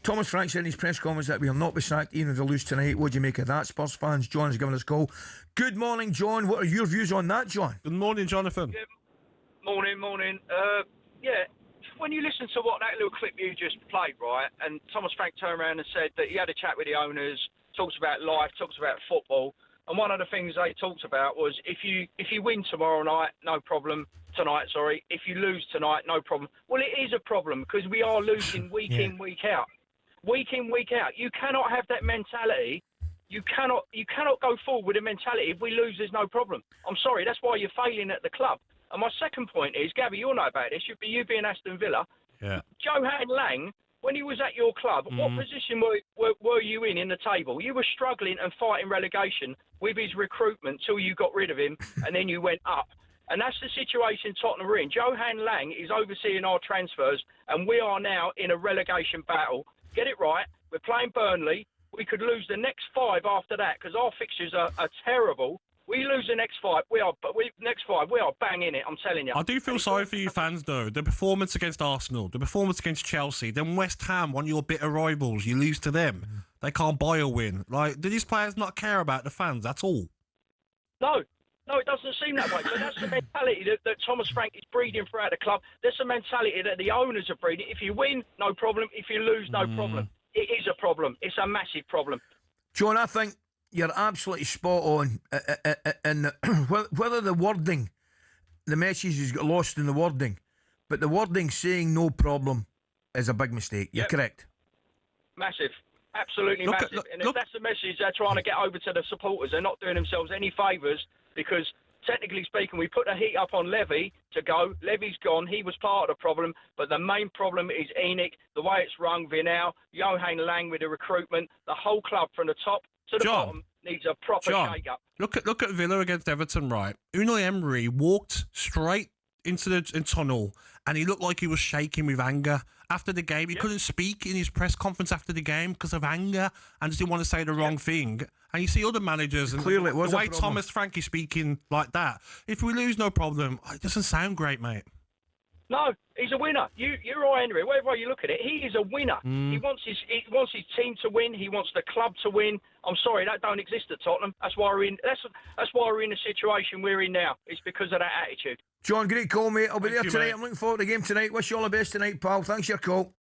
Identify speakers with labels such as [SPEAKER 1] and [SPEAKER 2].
[SPEAKER 1] Thomas Frank said in his press conference that we'll not be sacked even if they lose tonight. What do you make of that, Spurs fans? John has given us a call. Good morning, John. What are your views on that, John?
[SPEAKER 2] Good morning, Jonathan.
[SPEAKER 3] Morning. Yeah, when you listen to what that little clip you just played, right, and Thomas Frank turned around and said that he had a chat with the owners, talks about life, talks about football, and one of the things they talked about was if you win tomorrow night, no problem. Tonight, sorry. If you lose tonight, no problem. Well, it is a problem because we are losing week in, week out. Week in, week out. You cannot have that mentality. You cannot go forward with a mentality. If we lose, there's no problem. I'm sorry. That's why you're failing at the club. And my second point is, Gabby, you'll know about this. You being Aston Villa.
[SPEAKER 2] Yeah.
[SPEAKER 3] Johan Lang, when he was at your club, what position were you in the table? You were struggling and fighting relegation with his recruitment till you got rid of him, and then you went up. And that's the situation Tottenham are in. Johan Lang is overseeing our transfers, and we are now in a relegation battle. Get it right. We're playing Burnley. We could lose the next 5 after that because our fixtures are terrible. We lose the next 5. We are banging it, I'm telling you.
[SPEAKER 2] I do feel sorry for you fans, though. The performance against Arsenal, the performance against Chelsea, then West Ham, one of your bitter rivals, you lose to them. They can't buy a win. Like, do these players not care about the fans? That's all.
[SPEAKER 3] No, it doesn't seem that way. So that's the mentality that Thomas Frank is breeding throughout the club. That's the mentality that the owners are breeding. If you win, no problem. If you lose, no problem. It is a problem. It's a massive problem.
[SPEAKER 1] John, I think you're absolutely spot on. And whether the wording, the message has got lost in the wording, but the wording saying no problem is a big mistake. You're correct.
[SPEAKER 3] Massive. Absolutely massive. And if that's the message they're trying to get over to the supporters, they're not doing themselves any favours because, technically speaking, we put the heat up on Levy to go. Levy's gone. He was part of the problem. But the main problem is Enoch, the way it's run, Vinal, Johan Lang with the recruitment. The whole club from the top to the bottom needs a proper shake-up.
[SPEAKER 2] Look at Villa against Everton, right? Unai Emery walked straight into the tunnel and he looked like he was shaking with anger. After the game, he couldn't speak in his press conference after the game because of anger and just didn't want to say the wrong thing. And you see other managers and
[SPEAKER 1] clearly it was
[SPEAKER 2] the way Thomas Frank is speaking like that. If we lose, no problem. It doesn't sound great, mate.
[SPEAKER 3] No, he's a winner. You're right, Henry. Whatever way you look at it, he is a winner. He wants his team to win. He wants the club to win. I'm sorry, that don't exist at Tottenham. That's why we're in. That's why we're in the situation we're in now. It's because of that attitude.
[SPEAKER 1] John, great call, mate. I'll be there tonight. Mate. I'm looking forward to the game tonight. Wish you all the best tonight, pal. Thanks for your call.